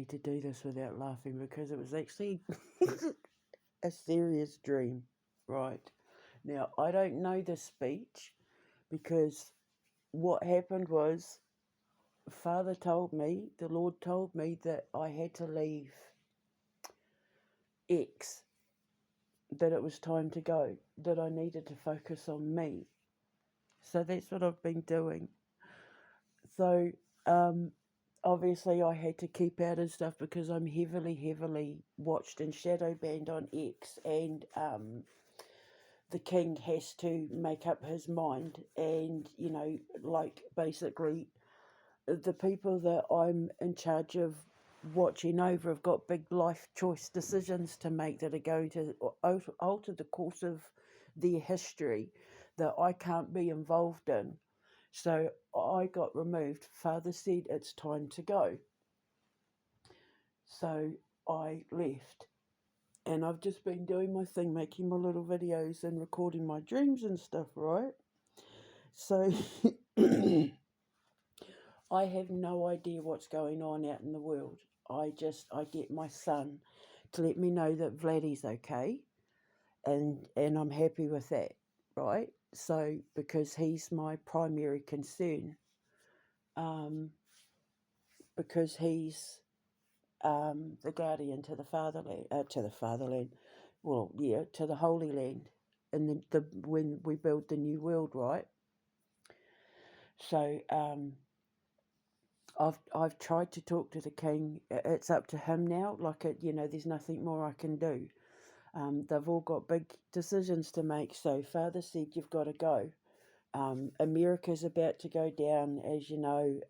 need to do this without laughing because it was actually a serious dream, right? Now, I don't know the speech because what happened was Father told me, the Lord told me that I had to leave X, that it was time to go, that I needed to focus on me. So that's what I've been doing. So, obviously, I had to keep out and stuff because I'm heavily watched and shadow banned on X, and the king has to make up his mind, and like basically the people that I'm in charge of watching over have got big life choice decisions to make that are going to alter the course of their history that I can't be involved in. So I got removed. Father said it's time to go. So I left. And I've just been doing my thing, making my little videos and recording my dreams and stuff, right? So I have no idea what's going on out in the world. I get my son to let me know that Vladdy's okay, and I'm happy with that, right? So because he's my primary concern, because he's the guardian to the fatherland, well, yeah, to the Holy Land, and the when we build the new world, right? So I've tried to talk to the king. It's up to him now. Like there's nothing more I can do. They've all got big decisions to make. So Father said you've got to go. America's about to go down, as you know.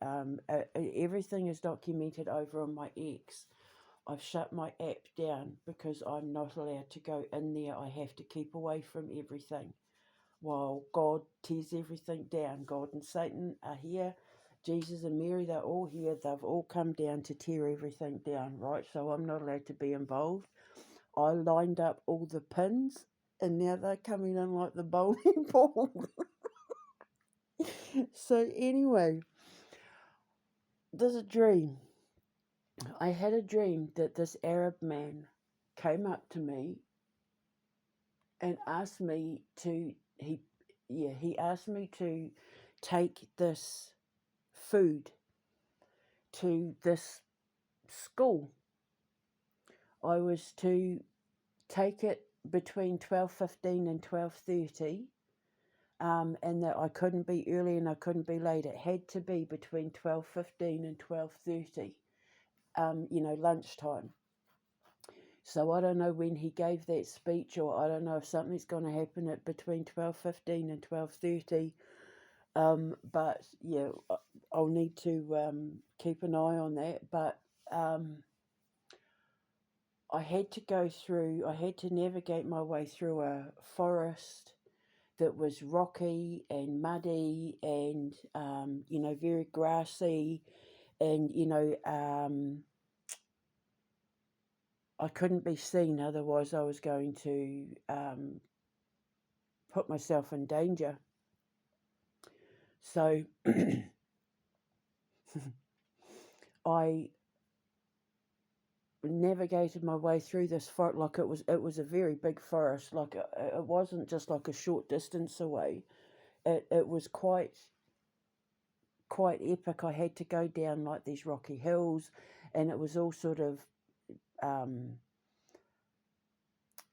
Everything is documented over on my X. I've shut my app down because I'm not allowed to go in there. I have to keep away from everything while God tears everything down. God and Satan are here. Jesus and Mary, they're all here. They've all come down to tear everything down, right? So I'm not allowed to be involved. I lined up all the pins, and now they're coming in like the bowling ball. So anyway, there's a dream. I had a dream that this Arab man came up to me and asked me to he asked me to take this food to this school. I was to take it between 12:15 and 12:30, and that I couldn't be early and I couldn't be late. It had to be between 12:15 and 12:30, lunchtime. So I don't know when he gave that speech, or I don't know if something's going to happen at between 12:15 and 12:30. But yeah, I'll need to keep an eye on that. But I had to navigate my way through a forest that was rocky and muddy and, very grassy. And, I couldn't be seen, otherwise I was going to put myself in danger. So I navigated my way through this forest. Like it was a very big forest. Like it wasn't just like a short distance away. It was quite epic. I had to go down like these rocky hills, and it was all sort of um,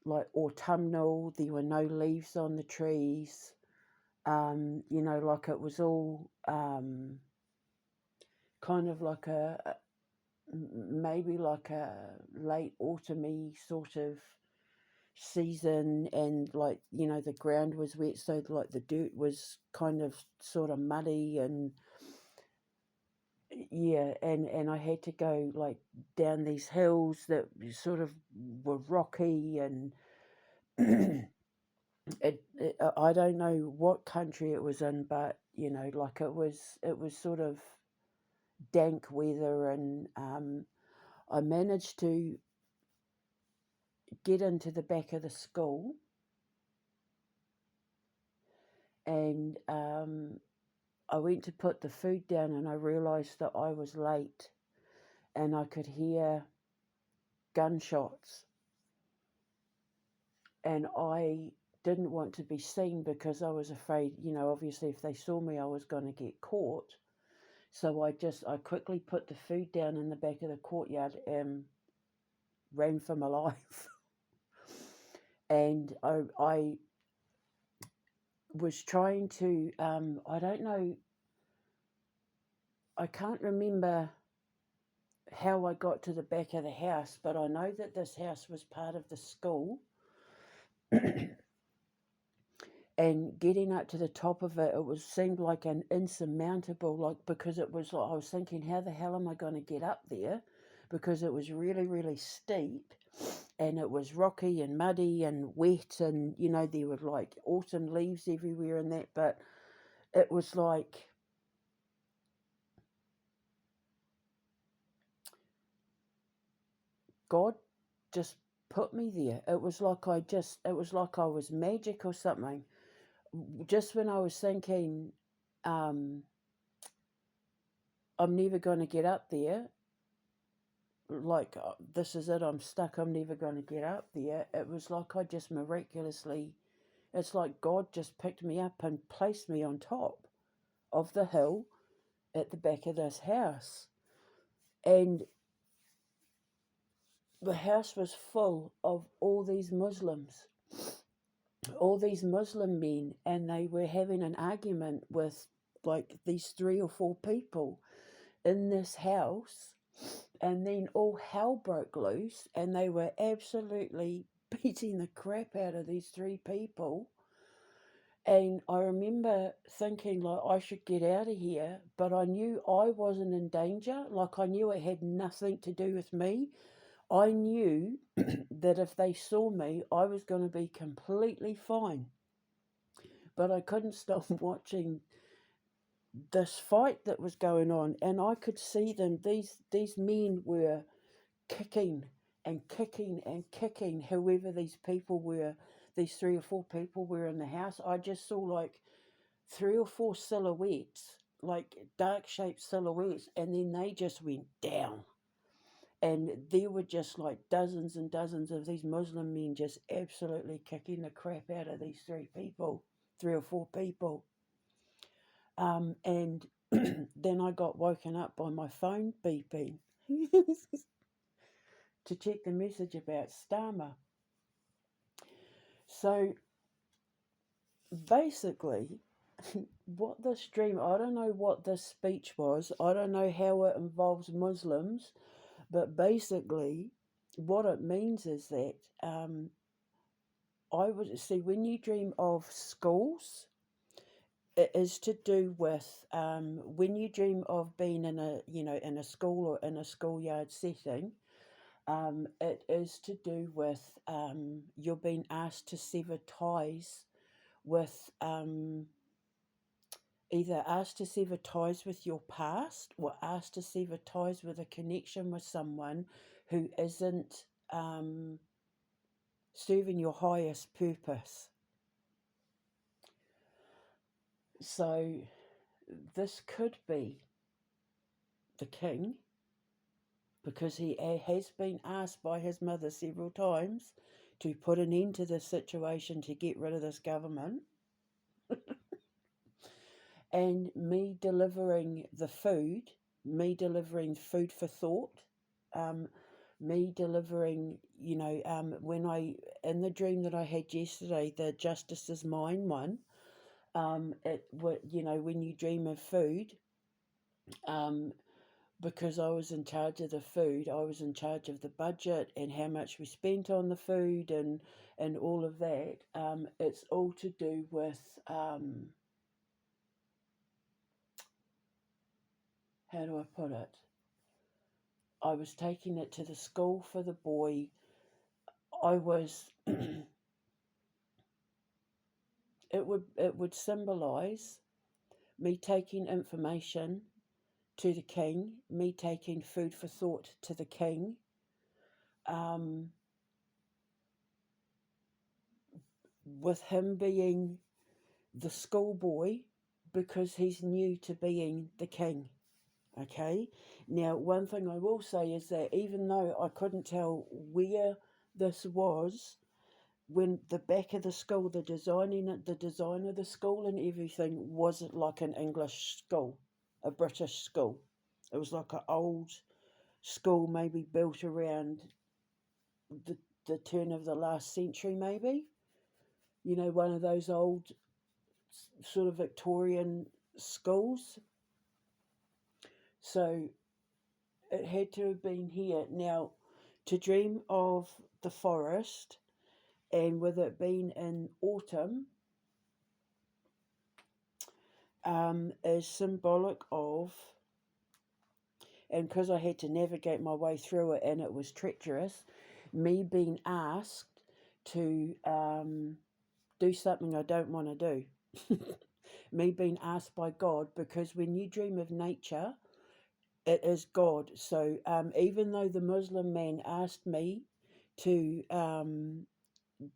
like autumnal. There were no leaves on the trees. Like it was all kind of like maybe like a late autumny sort of season, and like the ground was wet, so like the dirt was kind of sort of muddy, and yeah, and I had to go like down these hills that sort of were rocky, and I don't know what country it was in, but like it was sort of dank weather, and I managed to get into the back of the school, and I went to put the food down, and I realised that I was late, and I could hear gunshots, and I didn't want to be seen because I was afraid, obviously if they saw me I was going to get caught. So I quickly put the food down in the back of the courtyard and ran for my life. And I was trying to, I don't know, I can't remember how I got to the back of the house, but I know that this house was part of the school. And getting up to the top of it, seemed like an insurmountable, because it was like, I was thinking, how the hell am I going to get up there? Because it was really, really steep, and it was rocky and muddy and wet, and there were like autumn leaves everywhere and that, but it was like God just put me there. It was like I was magic or something. Just when I was thinking, I'm never going to get up there, like, this is it, I'm stuck, I'm never going to get up there. It was like I just miraculously, it's like God just picked me up and placed me on top of the hill at the back of this house. And the house was full of all these Muslims, all these Muslim men, and they were having an argument with like these 3 or 4 people in this house. And then all hell broke loose, and they were absolutely beating the crap out of these 3 people. And I remember thinking, like, I should get out of here, but I knew I wasn't in danger. Like, I knew it had nothing to do with me. I knew that if they saw me, I was going to be completely fine. But I couldn't stop watching this fight that was going on, and I could see them. These men were kicking and kicking and kicking whoever these people were, these 3 or 4 people were in the house. I just saw like 3 or 4 silhouettes, like dark shaped silhouettes, and then they just went down. And there were just like dozens and dozens of these Muslim men just absolutely kicking the crap out of these 3 or 4 people. And then I got woken up by my phone beeping to check the message about Starmer. So basically, what this dream, I don't know what this speech was, I don't know how it involves Muslims, but basically, what it means is that I would see, when you dream of schools, it is to do with when you dream of being in a school or in a schoolyard setting. It is to do with you're being asked to sever ties with either asked to sever ties with your past, or asked to sever ties with a connection with someone who isn't serving your highest purpose. So this could be the king, because he has been asked by his mother several times to put an end to this situation, to get rid of this government. And me delivering the food, me delivering food for thought, me delivering, when in the dream that I had yesterday, the Justice is Mine one, when you dream of food, because I was in charge of the food, I was in charge of the budget and how much we spent on the food and all of that. It's all to do with, how do I put it? I was taking it to the school for the boy. I was, it would symbolise me taking information to the king, me taking food for thought to the king, with him being the schoolboy, because he's new to being the king. Okay. Now, one thing I will say is that even though I couldn't tell where this was, when the back of the school, the design of the school and everything wasn't like an English school, a British school. It was like an old school, maybe built around the the turn of the last century, maybe. You know, one of those old sort of Victorian schools. So it had to have been here. Now, to dream of the forest, and with it being in autumn, is symbolic of, and because I had to navigate my way through it and it was treacherous, me being asked to do something I don't want to do. Me being asked by God, because when you dream of nature, it is God. So even though the Muslim man asked me to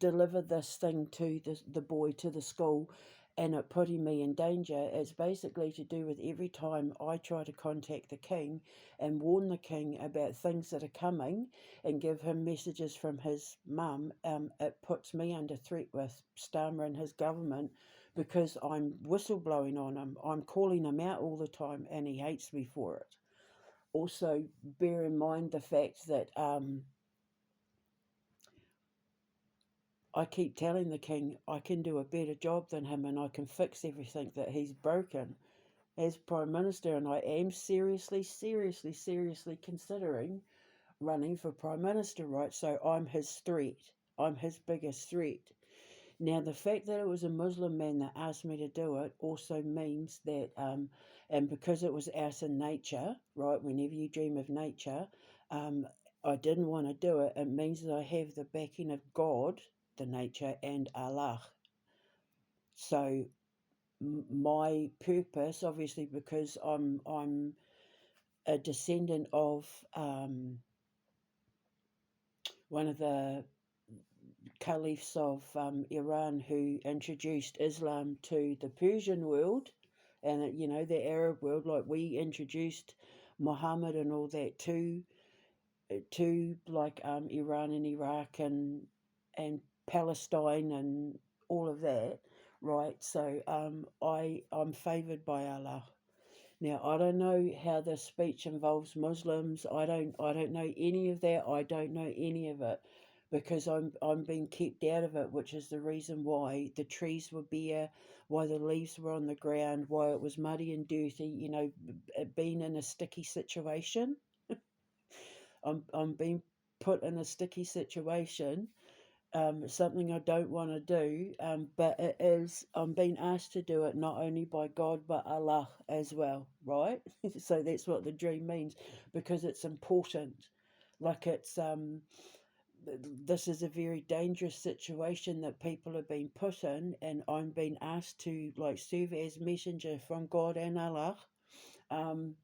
deliver this thing to the boy to the school, and it putting me in danger, it's basically to do with every time I try to contact the king and warn the king about things that are coming and give him messages from his mum, it puts me under threat with Starmer and his government, because I'm whistleblowing on him. I'm calling him out all the time and he hates me for it. Also, bear in mind the fact that I keep telling the king I can do a better job than him and I can fix everything that he's broken as Prime Minister, and I am seriously considering running for Prime Minister, right? So I'm his threat. I'm his biggest threat. Now, the fact that it was a Muslim man that asked me to do it also means that, and because it was out in nature, right, whenever you dream of nature, um, I didn't want to do it. It means that I have the backing of God, the nature, and Allah. So my purpose, obviously, because I'm a descendant of one of the caliphs of Iran who introduced Islam to the Persian world, and you know, the Arab world, like we introduced Muhammad and all that to like Iran and Iraq and Palestine and all of that, right? So I'm favoured by Allah. Now, I don't know how this speech involves Muslims. I don't know any of that. I don't know any of it, because I'm being kept out of it, which is the reason why the trees were bare, why the leaves were on the ground, why it was muddy and dirty. You know, being in a sticky situation. I'm being put in a sticky situation, something I don't want to do, but it is, I'm being asked to do it not only by God but Allah as well, right? So that's what the dream means, because it's important. Like it's, this is a very dangerous situation that people are being put in, and I'm being asked to like serve as messenger from God and Allah, um,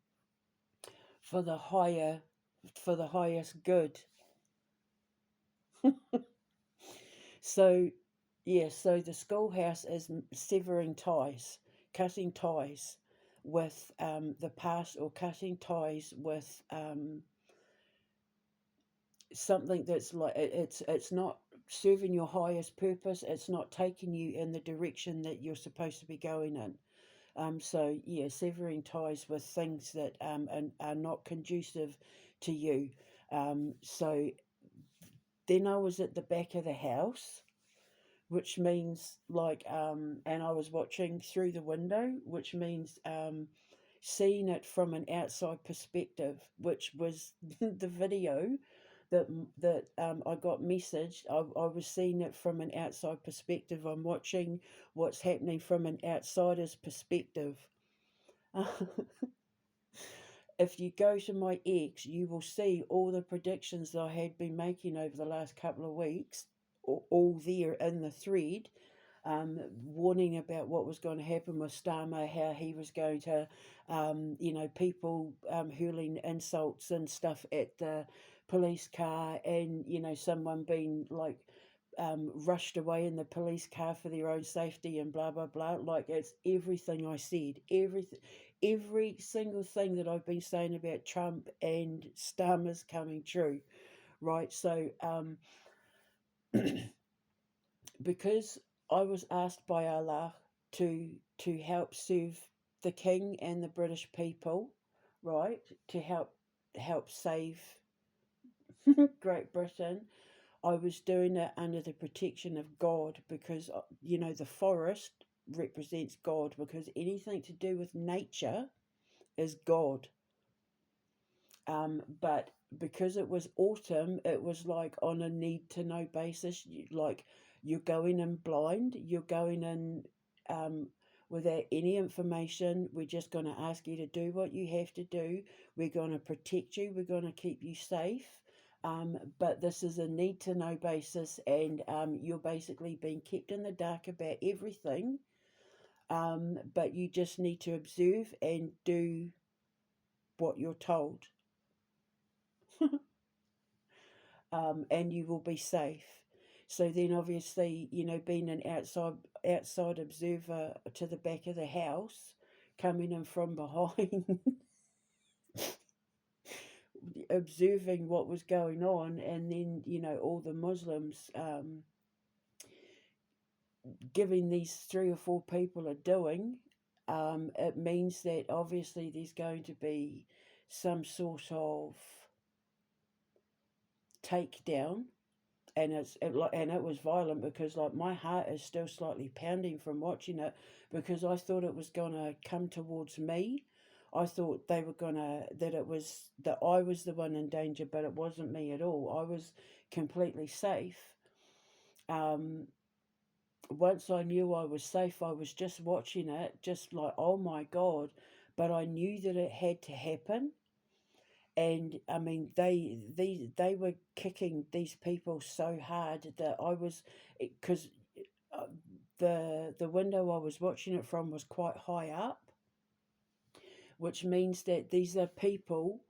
for the higher, for the highest good. So, yeah, so the schoolhouse is severing ties, cutting ties with the past, or cutting ties with something that's like it's not serving your highest purpose. It's not taking you in the direction that you're supposed to be going in. So yeah, severing ties with things that are not conducive to you. So then I was at the back of the house, which means like and I was watching through the window, which means seeing it from an outside perspective, which was the video that I got messaged. I was seeing it from an outside perspective. I'm watching what's happening from an outsider's perspective. If you go to my X, you will see all the predictions that I had been making over the last couple of weeks, all there in the thread, warning about what was going to happen with Starmer, how he was going to, people hurling insults and stuff at the police car, and, someone being like rushed away in the police car for their own safety and blah, blah, blah. Like, it's everything I said, everything. every single thing that I've been saying about Trump and Starmer's coming true, right? So, because I was asked by Allah to help serve the King and the British people, right? To help save Great Britain. I was doing it under the protection of God because the forest represents God, because anything to do with nature is God. But because it was autumn, it was like on a need to know basis. Like, you're going in blind, you're going in without any information. We're just going to ask you to do what you have to do. We're going to protect you, we're going to keep you safe. But this is a need to know basis, and you're basically being kept in the dark about everything. But you just need to observe and do what you're told. And you will be safe. So then, obviously, being an outside observer to the back of the house, coming in from behind, observing what was going on, and then all the Muslims giving these 3 or 4 people a doing, it means that obviously there's going to be some sort of takedown. And it was violent, because like my heart is still slightly pounding from watching it, because I thought it was gonna come towards me. I thought they were that I was the one in danger, but it wasn't me at all. I was completely safe. Once I knew I was safe, I was just watching it, just like, oh my God. But I knew that it had to happen. And I mean, they were kicking these people so hard that I was, because the window I was watching it from was quite high up, which means that these are people,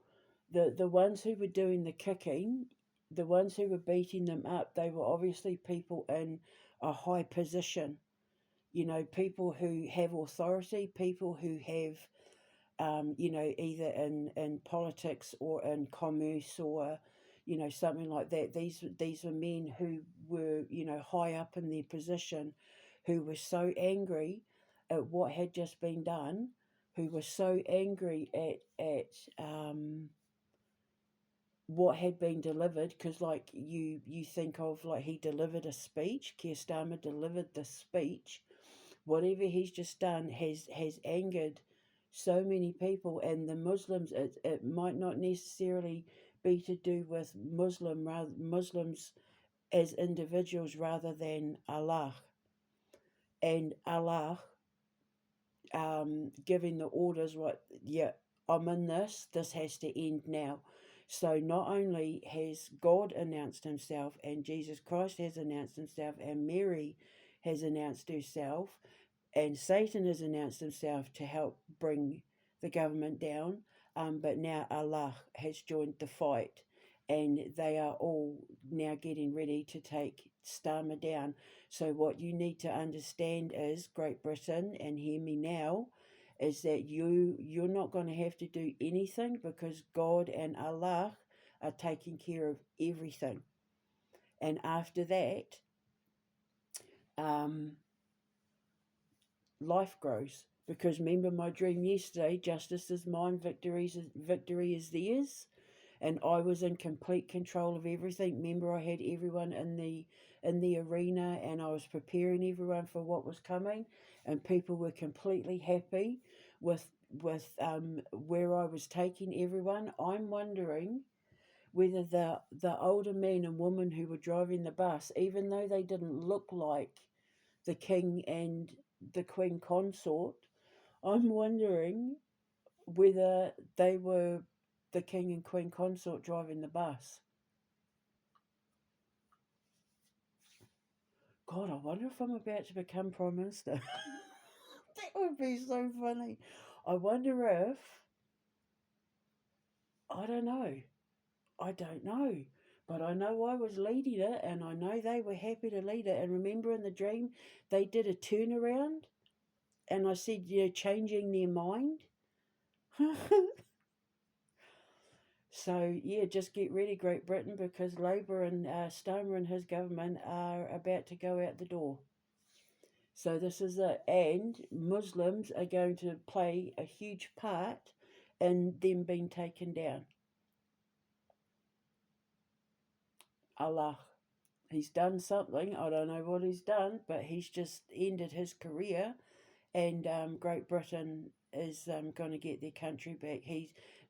the ones who were doing the kicking, the ones who were beating them up, they were obviously people in a high position. People who have authority, people who have either in politics or in commerce, or something like that. These were men who were high up in their position, who were so angry at what had just been done, who were so angry at what had been delivered, because like you think of, like, he delivered a speech, Keir Starmer delivered the speech. Whatever he's just done has angered so many people, and the Muslims. It might not necessarily be to do with Muslims as individuals, rather than Allah, and Allah giving the orders, right? Yeah, I'm in this. This has to end now. So not only has God announced himself, and Jesus Christ has announced himself, and Mary has announced herself, and Satan has announced himself to help bring the government down, but now Allah has joined the fight, and they are all now getting ready to take Starmer down. So what you need to understand is, Great Britain, and hear me now, is that you're not going to have to do anything, because God and Allah are taking care of everything. And after that, life grows. Because remember my dream yesterday, justice is mine, victory is theirs, and I was in complete control of everything. Remember, I had everyone in the arena, and I was preparing everyone for what was coming, and people were completely happy with where I was taking everyone. I'm wondering whether the older men and women who were driving the bus, even though they didn't look like the king and the queen consort, I'm wondering whether they were the king and queen consort driving the bus. God, I wonder if I'm about to become Prime Minister. That would be so funny. I wonder if... I don't know. But I know I was leading it, and I know they were happy to lead it. And remember, in the dream, they did a turnaround, and I said, changing their mind. So, yeah, just get ready, Great Britain, because Labour and Starmer and his government are about to go out the door. So, this is it. And Muslims are going to play a huge part in them being taken down. Allah. He's done something. I don't know what he's done, but he's just ended his career, and Great Britain is going to get their country back.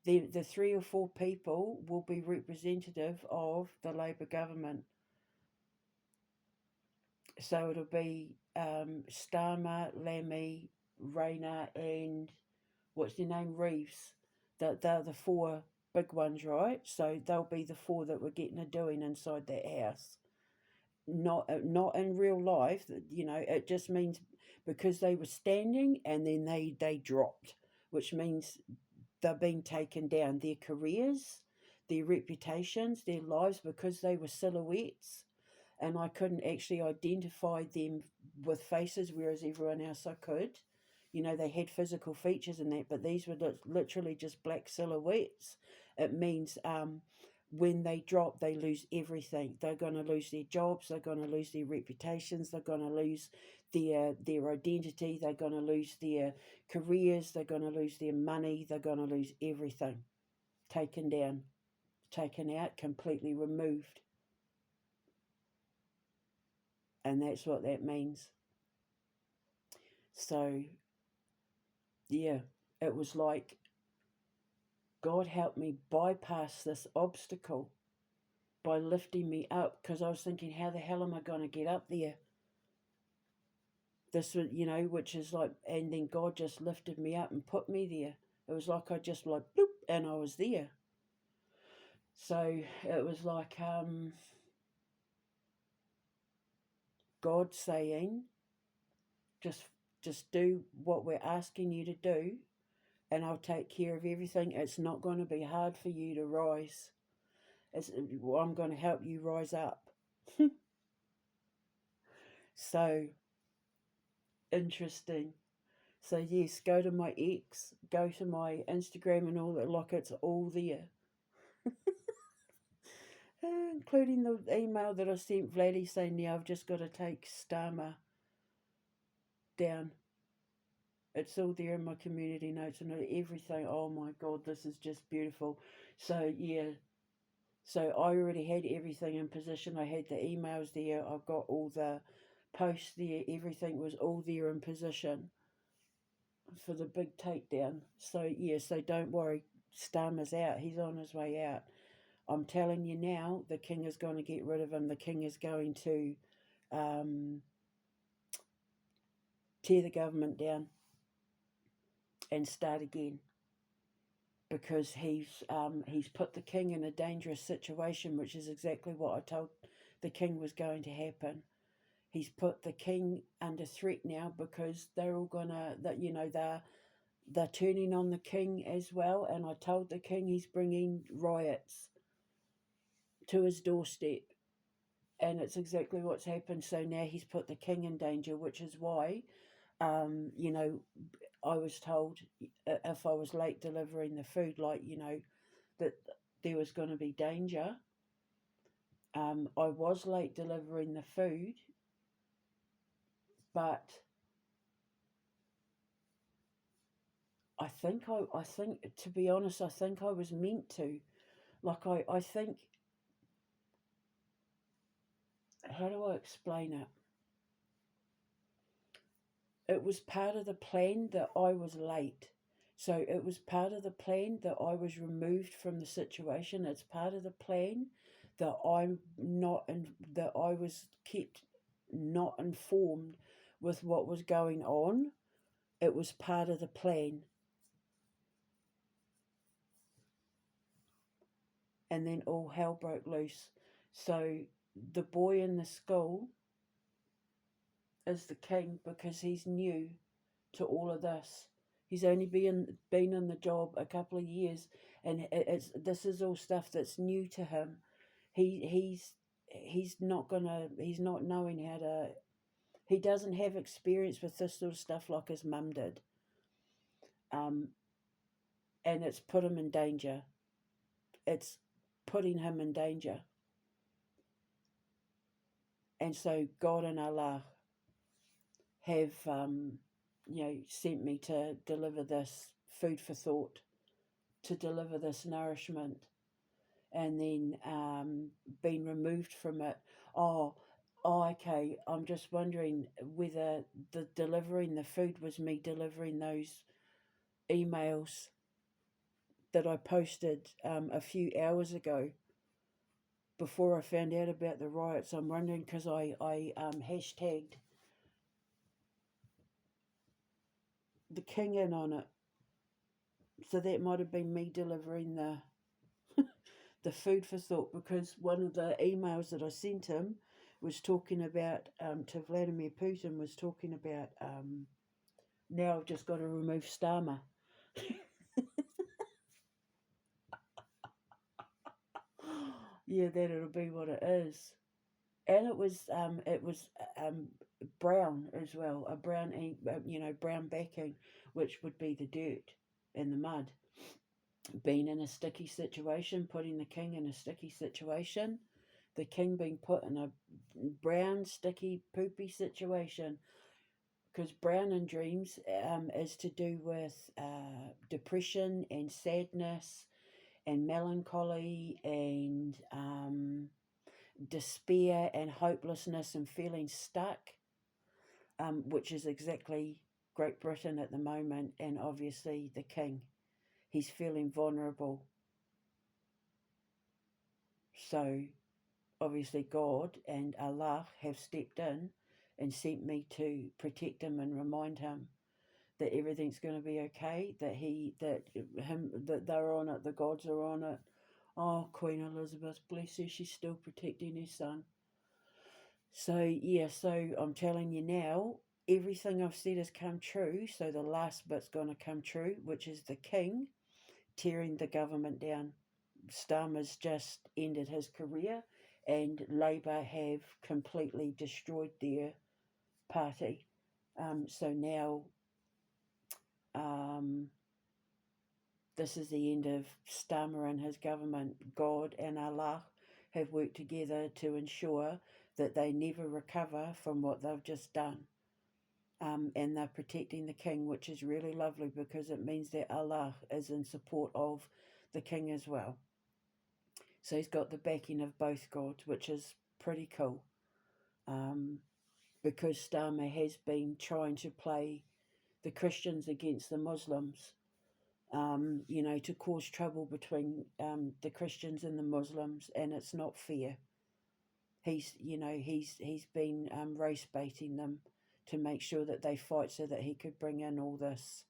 The 3 or 4 people will be representative of the Labour government. So it'll be Starmer, Lammy, Rayner, and what's their name, Reeves. They're the 4 big ones, right? So they'll be the 4 that we're getting a doing inside that house. Not in real life, it just means because they were standing and then they dropped, which means they're being taken down, their careers, their reputations, their lives, because they were silhouettes and I couldn't actually identify them with faces, whereas everyone else I could. They had physical features and that, but these were literally just black silhouettes. It means when they drop, they lose everything. They're going to lose their jobs. They're going to lose their reputations. They're going to lose their identity. They're going to lose their careers. They're going to lose their money. They're going to lose everything. Taken down, taken out, completely removed. And that's what that means. So, yeah, it was like God helped me bypass this obstacle by lifting me up, because I was thinking, how the hell am I going to get up there? This was, which is like, and then God just lifted me up and put me there. It was like I just like, bloop, and I was there. So it was like God saying, just do what we're asking you to do, and I'll take care of everything. It's not going to be hard for you to rise. I'm going to help you rise up. So interesting. So yes, go to my X, go to my Instagram and all that. Like, it's all there, including the email that I sent Vladdy saying, "Yeah, I've just got to take Starmer down." It's all there in my community notes and everything. Oh my God, this is just beautiful. So yeah, so I already had everything in position. I had the emails there. I've got all the posts there. Everything was all there in position for the big takedown. So yeah, so don't worry. Starmer's out. He's on his way out. I'm telling you now, the king is going to get rid of him. The king is going to um, tear the government down and start again, because he's put the king in a dangerous situation, which is exactly what I told the king was going to happen. He's put the king under threat now, because they're all gonna they're turning on the king as well. And I told the king he's bringing riots to his doorstep, and it's exactly what's happened. So now he's put the king in danger, which is why I was told if I was late delivering the food, that there was going to be danger. I was late delivering the food, but I think to be honest, I think I was meant to. Like, I think, how do I explain it? It was part of the plan that I was late. So it was part of the plan that I was removed from the situation. It's part of the plan that that I was kept not informed with what was going on. It was part of the plan. And then all hell broke loose. So the boy in the school is the king, because he's new to all of this. He's only been in the job a couple of years, and this is all stuff that's new to him. He's not knowing how to. He doesn't have experience with this sort of stuff like his mum did. Um, and it's put him in danger. It's putting him in danger. And so God and Allah have, sent me to deliver this food for thought, to deliver this nourishment, and then being removed from it. Oh, okay. I'm just wondering whether the delivering the food was me delivering those emails that I posted a few hours ago before I found out about the riots. I'm wondering because I hashtagged the king in on it, so that might have been me delivering the food for thought, because one of the emails that I sent him was talking about to Vladimir Putin was talking about now I've just got to remove Starmer. Yeah, that it'll be what it is. And it was brown as well, a brown ink, brown backing, which would be the dirt and the mud. Being in a sticky situation, putting the king in a sticky situation, the king being put in a brown, sticky, poopy situation. Because brown in dreams is to do with depression and sadness and melancholy and despair and hopelessness and feeling stuck, which is exactly Great Britain at the moment, and obviously the king. He's feeling vulnerable. So obviously God and Allah have stepped in and sent me to protect him and remind him that everything's going to be okay, that they're on it, the gods are on it. Oh, Queen Elizabeth, bless her, she's still protecting her son. So I'm telling you now, everything I've said has come true. So the last bit's going to come true, which is the king tearing the government down. Starmer's just ended his career, and Labour have completely destroyed their party. So now this is the end of Starmer and his government. God and Allah have worked together to ensure that they never recover from what they've just done. And they're protecting the king, which is really lovely because it means that Allah is in support of the king as well. So he's got the backing of both gods, which is pretty cool. Because Starmer has been trying to play the Christians against the Muslims, to cause trouble between the Christians and the Muslims, and it's not fair. He's been race baiting them to make sure that they fight so that he could bring in all this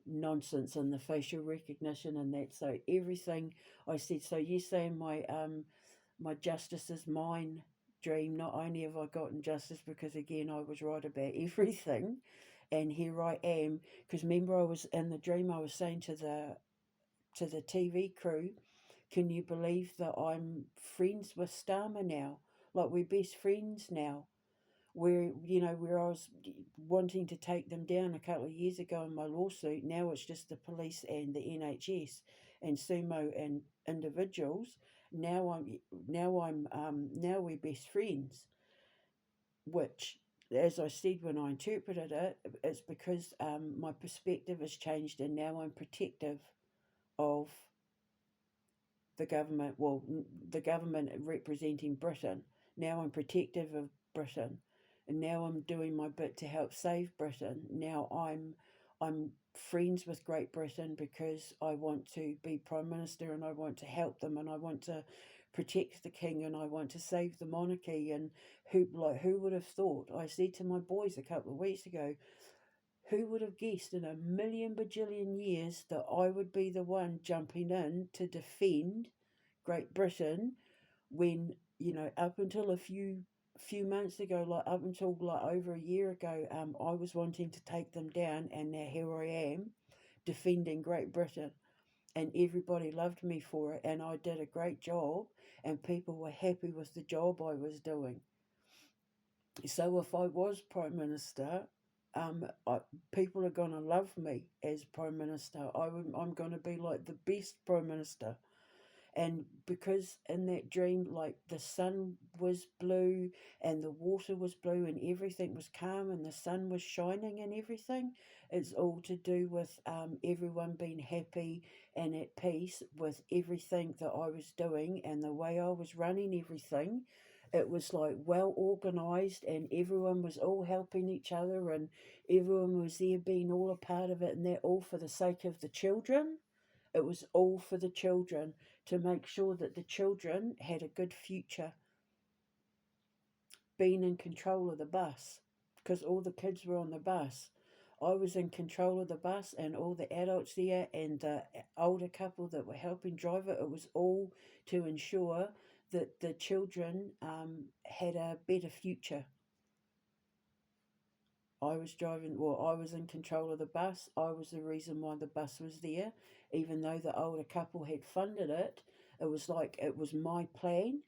nonsense and the facial recognition and that. So everything I said. So you say my justice is mine dream. Not only have I gotten justice because again I was right about everything, and here I am. Because remember, I was in the dream. I was saying to the TV crew, "Can you believe that I'm friends with Starmer now? Like we're best friends now." Where I was wanting to take them down a couple of years ago in my lawsuit, now it's just the police and the NHS and Sumo and individuals. Now we're best friends, which, as I said when I interpreted it, it's because my perspective has changed and now I'm protective of the government. Well, the government representing Britain. Now I'm protective of Britain. And now I'm doing my bit to help save Britain. Now I'm friends with Great Britain because I want to be Prime Minister and I want to help them and I want to protect the king and I want to save the monarchy. And who would have thought? I said to my boys a couple of weeks ago, who would have guessed in a million bajillion years that I would be the one jumping in to defend Great Britain when, up until a few months ago, like up until like over a year ago, I was wanting to take them down, and now here I am defending Great Britain, and everybody loved me for it, and I did a great job, and people were happy with the job I was doing. So if I was Prime Minister, people are going to love me as Prime Minister. I'm going to be like the best Prime Minister. And because in that dream, like the sun was blue and the water was blue and everything was calm and the sun was shining and everything, it's all to do with everyone being happy and at peace with everything that I was doing and the way I was running everything. It was like well organized and everyone was all helping each other and everyone was there being all a part of it, and they're all for the sake of the children. It was all for the children, to make sure that the children had a good future, being in control of the bus, because all the kids were on the bus. I was in control of the bus and all the adults there and the older couple that were helping drive it. It was all to ensure that the children had a better future. I was driving, well, I was in control of the bus. I was the reason why the bus was there. Even though the older couple had funded it, it was like it was my plan.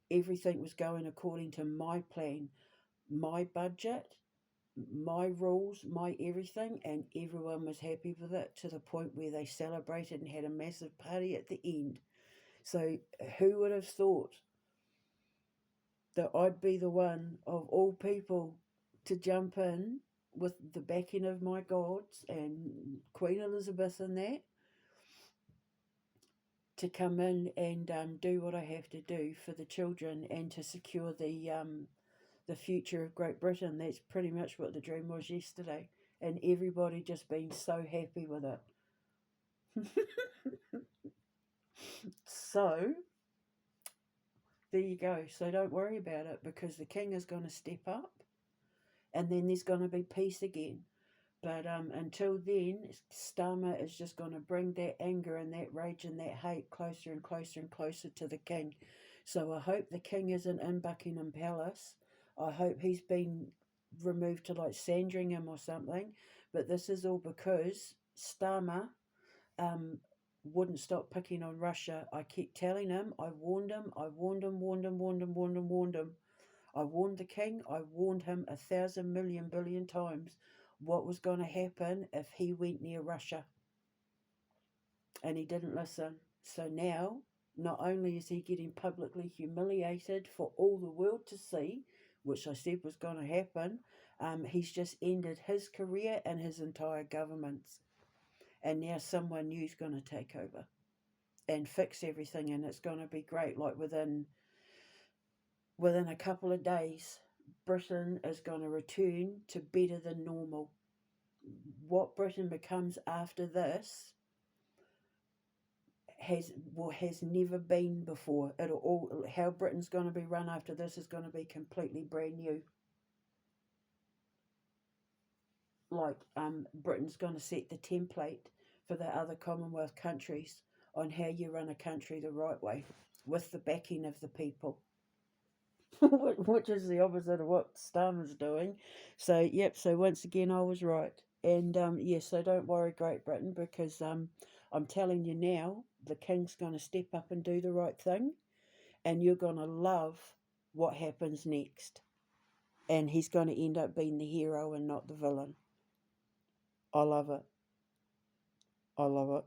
Everything was going according to my plan, my budget, my rules, my everything, and everyone was happy with it to the point where they celebrated and had a massive party at the end. So, who would have thought that I'd be the one of all people to jump in with the backing of my gods and Queen Elizabeth and that, to come in and do what I have to do for the children and to secure the future of Great Britain. That's pretty much what the dream was yesterday, and everybody just being so happy with it. So there you go. So don't worry about it, because the king is going to step up and then there's going to be peace again. But until then, Starmer is just going to bring that anger and that rage and that hate closer and closer and closer to the king. So I hope the king isn't in Buckingham Palace. I hope he's been removed to like Sandringham or something. But this is all because Starmer wouldn't stop picking on Russia. I keep telling him, I warned him, I warned him, warned him, warned him, warned him, warned him. I warned the king, I warned him 1,000 million billion times what was going to happen if he went near Russia. And he didn't listen. So now, not only is he getting publicly humiliated for all the world to see, which I said was going to happen, he's just ended his career and his entire government's. And now someone new's going to take over and fix everything, and it's going to be great. Like within a couple of days, Britain is going to return to better than normal. What Britain becomes after this has never been before. How Britain's going to be run after this is going to be completely brand new. Like Britain's going to set the template for the other Commonwealth countries on how you run a country the right way, with the backing of the people. Which is the opposite of what Starmer's doing. So, yep, so once again, I was right. And, yes, so don't worry, Great Britain, because I'm telling you now, the king's going to step up and do the right thing, and you're going to love what happens next. And he's going to end up being the hero and not the villain. I love it. I love it.